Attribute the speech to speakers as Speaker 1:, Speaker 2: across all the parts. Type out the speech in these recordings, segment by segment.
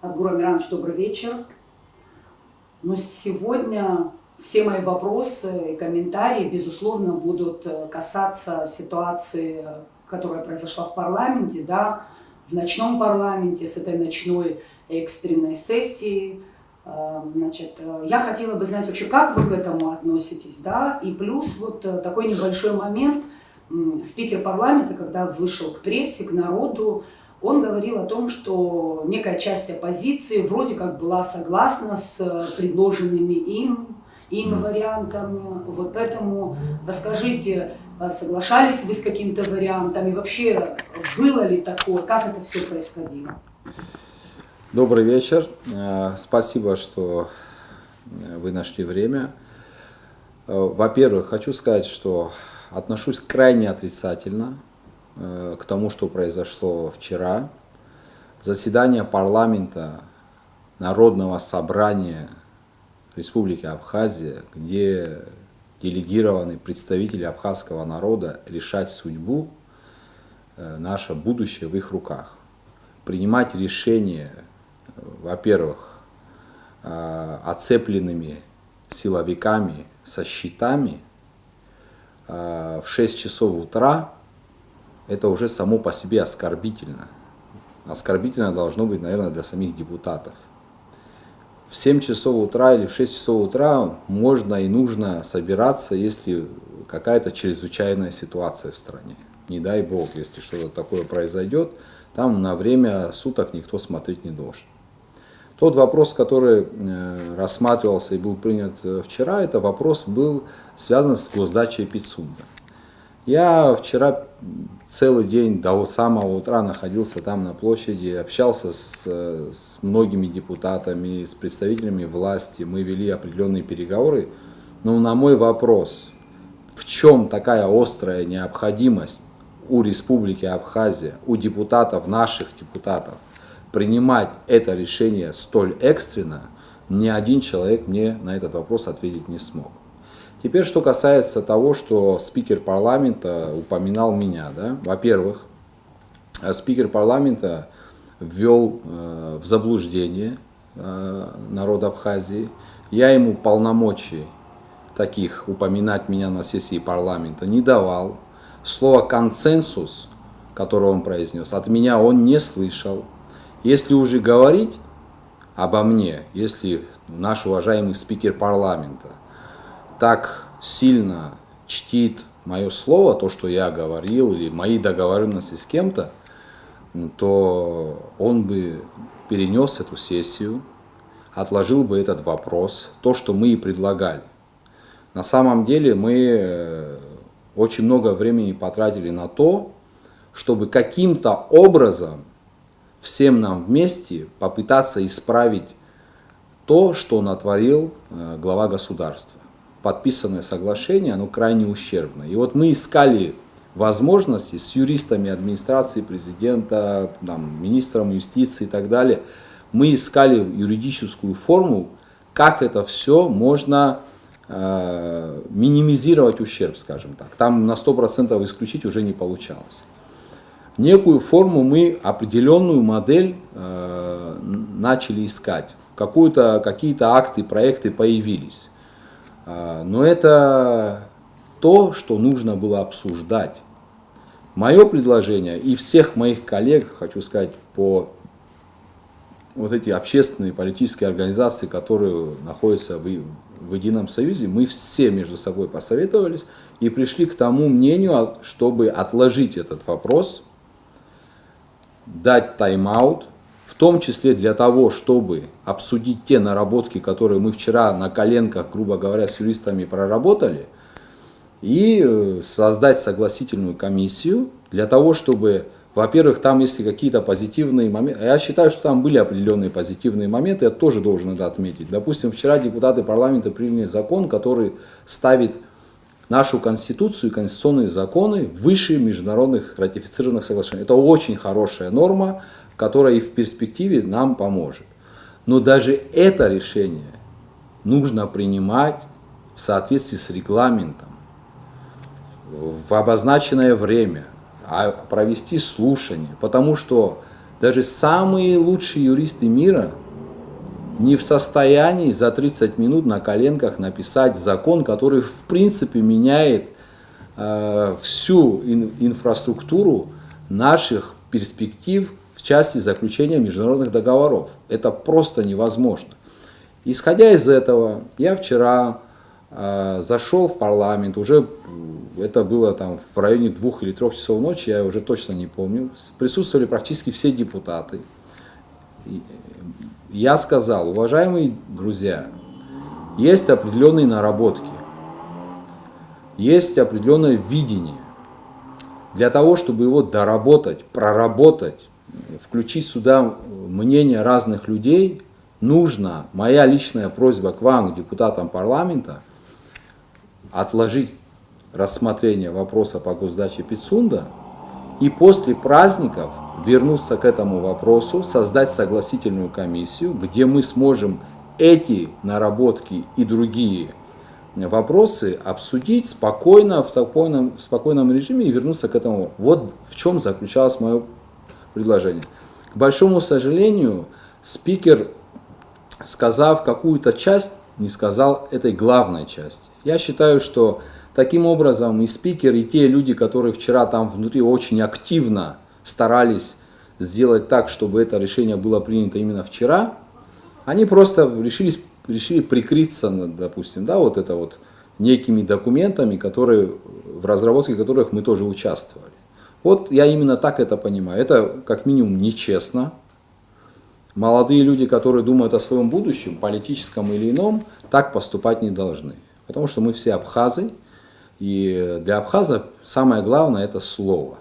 Speaker 1: Адгур Амиранович, добрый вечер. Но сегодня все мои вопросы и комментарии, безусловно, будут касаться ситуации, которая произошла в парламенте, да, в ночном парламенте, с этой ночной экстренной сессией. Значит, я хотела бы знать вообще, как вы к этому относитесь, да, и плюс вот такой небольшой момент. Спикер парламента, когда вышел к прессе, к народу, он говорил о том, что некая часть оппозиции вроде как была согласна с предложенными им вариантами. Вот поэтому расскажите, соглашались вы с каким-то вариантом и вообще было ли такое, как это все происходило?
Speaker 2: Добрый вечер. Спасибо, что вы нашли время. Во-первых, хочу сказать, что отношусь крайне отрицательно к тому, что произошло вчера. Заседание парламента Народного собрания Республики Абхазия, где делегированы представители абхазского народа решать судьбу, наше будущее в их руках. Принимать решения, во-первых, оцепленными силовиками со щитами в 6 часов утра, это уже само по себе оскорбительно. Оскорбительно должно быть, наверное, для самих депутатов. В 7 часов утра или в 6 часов утра можно и нужно собираться, если какая-то чрезвычайная ситуация в стране. Не дай бог, если что-то такое произойдет, там на время суток никто смотреть не должен. Тот вопрос, который рассматривался и был принят вчера, это вопрос был связан с госдачей Пицунда. Я вчера целый день до самого утра находился там на площади, общался с многими депутатами, с представителями власти, мы вели определенные переговоры. Но на мой вопрос, в чем такая острая необходимость у Республики Абхазия, у депутатов, наших депутатов, принимать это решение столь экстренно, ни один человек мне на этот вопрос ответить не смог. Теперь, что касается того, что спикер парламента упоминал меня. Да? Во-первых, спикер парламента ввел в заблуждение народ Абхазии. Я ему полномочий таких упоминать меня на сессии парламента не давал. Слово «консенсус», которое он произнес, от меня он не слышал. Если уже говорить обо мне, если наш уважаемый спикер парламента так сильно чтит мое слово, то, что я говорил, или мои договоренности с кем-то, то он бы перенес эту сессию, отложил бы этот вопрос, то, что мы и предлагали. На самом деле мы очень много времени потратили на то, чтобы каким-то образом всем нам вместе попытаться исправить то, что натворил глава государства. Подписанное соглашение, оно крайне ущербно. И вот мы искали возможности с юристами администрации президента, там, министром юстиции и так далее. Мы искали юридическую форму, как это все можно минимизировать ущерб, скажем так. Там на 100% исключить уже не получалось. Некую форму мы, определенную модель начали искать. Какие-то акты, проекты появились. Но это то, что нужно было обсуждать. Мое предложение и всех моих коллег, хочу сказать, по вот эти общественные политические организации, которые находятся в Едином Союзе, мы все между собой посоветовались и пришли к тому мнению, чтобы отложить этот вопрос, дать тайм-аут, в том числе для того, чтобы обсудить те наработки, которые мы вчера на коленках, грубо говоря, с юристами проработали, и создать согласительную комиссию для того, чтобы, во-первых, там есть какие-то позитивные моменты. Я считаю, что там были определенные позитивные моменты, я тоже должен это отметить. Допустим, вчера депутаты парламента приняли закон, который ставит нашу Конституцию и конституционные законы выше международных ратифицированных соглашений. Это очень хорошая норма, которая и в перспективе нам поможет. Но даже это решение нужно принимать в соответствии с регламентом, в обозначенное время, провести слушание, потому что Даже самые лучшие юристы мира не в состоянии за 30 минут на коленках написать закон, который в принципе меняет всю инфраструктуру наших перспектив в части заключения международных договоров. Это просто невозможно. Исходя из этого, я вчера зашел в парламент, уже это было там в районе 2 или 3 часов ночи, я уже точно не помню, присутствовали практически все депутаты. Я сказал: уважаемые друзья, есть определенные наработки, есть определенное видение. Для того, чтобы его доработать, проработать, включить сюда мнение разных людей, нужно, моя личная просьба к вам, к депутатам парламента, отложить рассмотрение вопроса по госдаче Пицунда и после праздников вернуться к этому вопросу, создать согласительную комиссию, где мы сможем эти наработки и другие вопросы обсудить спокойно, в спокойном режиме и вернуться к этому. Вот в чем заключалось мое предложение. К большому сожалению, спикер, сказав какую-то часть, не сказал этой главной части. Я считаю, что таким образом и спикер, и те люди, которые вчера там внутри очень активно старались сделать так, чтобы это решение было принято именно вчера, они просто решили прикрыться, допустим, да, вот это вот некими документами, которые, в разработке которых мы тоже участвовали. Вот я именно так это понимаю. Это как минимум нечестно. Молодые люди, которые думают о своем будущем, политическом или ином, так поступать не должны. Потому что мы все абхазы, и для абхаза самое главное это слово.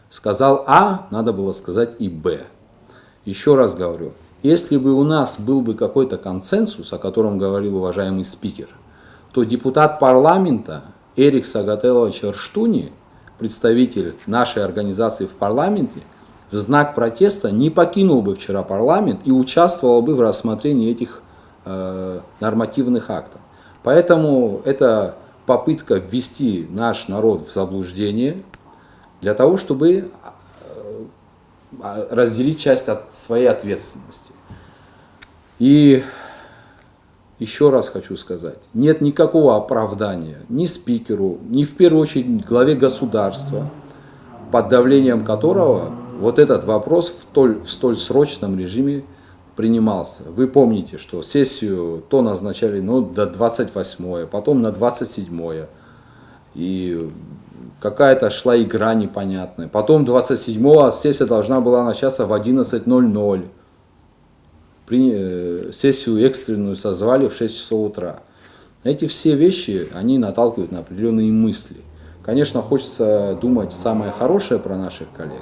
Speaker 2: Сказал А, надо было сказать и Б. Еще раз говорю, если бы у нас был бы какой-то консенсус, о котором говорил уважаемый спикер, то депутат парламента Эрик Сагателович Арштуни, представитель нашей организации в парламенте, в знак протеста не покинул бы вчера парламент и участвовал бы в рассмотрении этих нормативных актов. Поэтому это попытка ввести наш народ в заблуждение для того, чтобы разделить часть от своей ответственности. И еще раз хочу сказать, нет никакого оправдания ни спикеру, ни в первую очередь главе государства, под давлением которого вот этот вопрос в столь срочном режиме принимался. Вы помните, что сессию то назначали до 28-е, потом на 27-е. И какая-то шла игра непонятная. Потом 27-го сессия должна была начаться в 11:00. Сессию экстренную созвали в 6 часов утра. Эти все вещи, они наталкивают на определенные мысли. Конечно, хочется думать самое хорошее про наших коллег,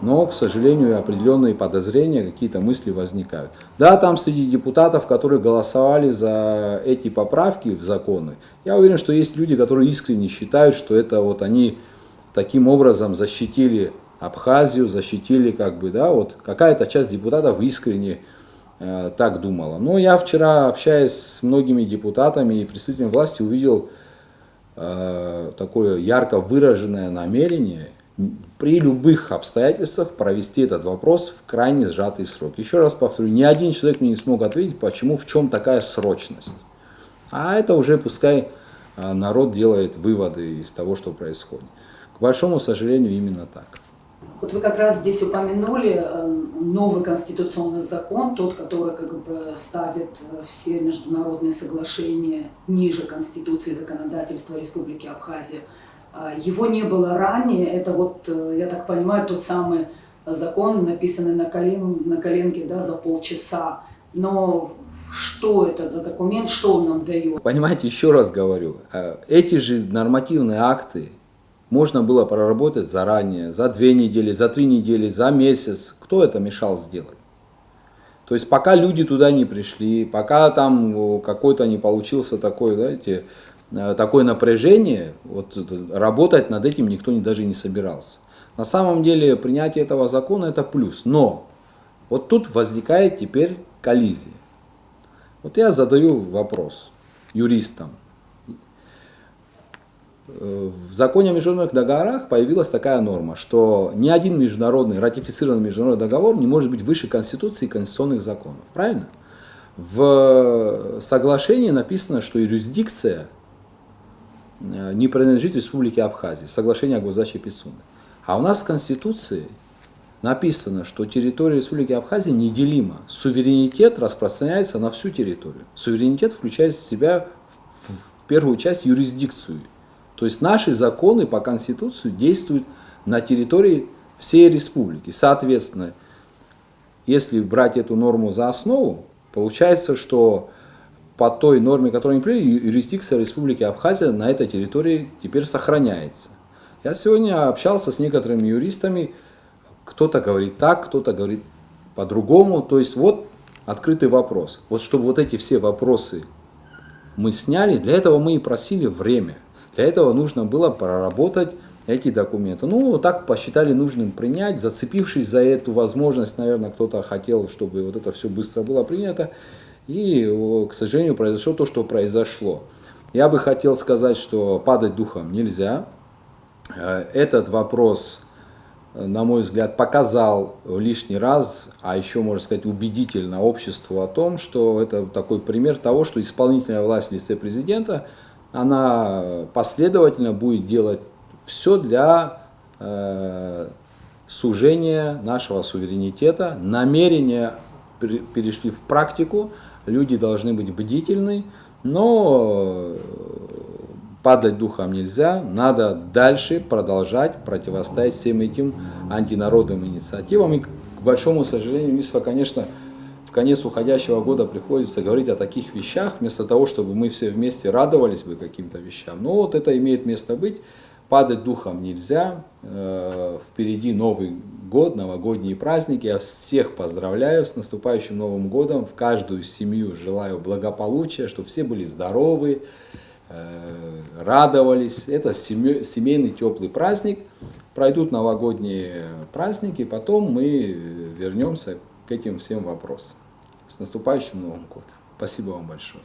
Speaker 2: но, к сожалению, определенные подозрения, какие-то мысли возникают. Да, там среди депутатов, которые голосовали за эти поправки в законы, я уверен, что есть люди, которые искренне считают, что это вот они таким образом защитили Абхазию, защитили как бы, да, вот какая-то часть депутатов искренне так думала. Но я вчера, общаясь с многими депутатами и представителями власти, увидел такое ярко выраженное намерение при любых обстоятельствах провести этот вопрос в крайне сжатый срок. Еще раз повторю, ни один человек мне не смог ответить, почему, в чем такая срочность. А это уже пускай народ делает выводы из того, что происходит. К большому сожалению, именно так.
Speaker 1: Вот вы как раз здесь упомянули новый конституционный закон, тот, который как бы ставит все международные соглашения ниже Конституции и законодательства Республики Абхазия. Его не было ранее, это вот, я так понимаю, тот самый закон, написанный на коленке, да, за полчаса. Но что это за документ, что он нам дает?
Speaker 2: Понимаете, еще раз говорю, эти же нормативные акты можно было проработать заранее, за 2 недели, за 3 недели, за месяц. Кто это мешал сделать? То есть пока люди туда не пришли, пока там какой-то не получился такой, знаете, такое напряжение, вот, работать над этим никто даже не собирался. На самом деле принятие этого закона это плюс, но вот тут возникает теперь коллизия. Вот я задаю вопрос юристам. в законе о международных договорах появилась такая норма, что ни один ратифицированный международный договор не может быть выше Конституции и конституционных законов. Правильно? В соглашении написано, что юрисдикция не принадлежит Республике Абхазия, соглашение о госдаче Пицунды. А у нас в Конституции написано, что территория Республики Абхазия неделима. Суверенитет распространяется на всю территорию. Суверенитет включает в себя в первую часть юрисдикцию. То есть наши законы по Конституции действуют на территории всей республики. Соответственно, если брать эту норму за основу, получается, что по той норме, которую они приняли, юрисдикция Республики Абхазия на этой территории теперь сохраняется. Я сегодня общался с некоторыми юристами, кто-то говорит так, кто-то говорит по-другому. То есть вот открытый вопрос. Вот чтобы вот эти все вопросы мы сняли, для этого мы и просили время. Для этого нужно было проработать эти документы. Ну, так посчитали нужным принять, зацепившись за эту возможность, наверное, кто-то хотел, чтобы вот это все быстро было принято. И, к сожалению, произошло то, что произошло. Я бы хотел сказать, что падать духом нельзя. Этот вопрос, на мой взгляд, показал лишний раз, а еще, можно сказать, убедительно обществу о том, что это такой пример того, что исполнительная власть в лице президента, она последовательно будет делать все для сужения нашего суверенитета. Намерения перешли в практику, люди должны быть бдительны, но падать духом нельзя, надо дальше продолжать противостоять всем этим антинародным инициативам. И, к большому сожалению, Мисва, конечно, в конец уходящего года приходится говорить о таких вещах, вместо того, чтобы мы все вместе радовались бы каким-то вещам. Но вот это имеет место быть. Падать духом нельзя. Впереди Новый год, новогодние праздники. Я всех поздравляю с наступающим Новым годом. В каждую семью желаю благополучия, чтобы все были здоровы, радовались. Это семейный теплый праздник. Пройдут новогодние праздники, потом мы вернемся к этим всем вопросам. С наступающим Новым годом. Спасибо вам большое.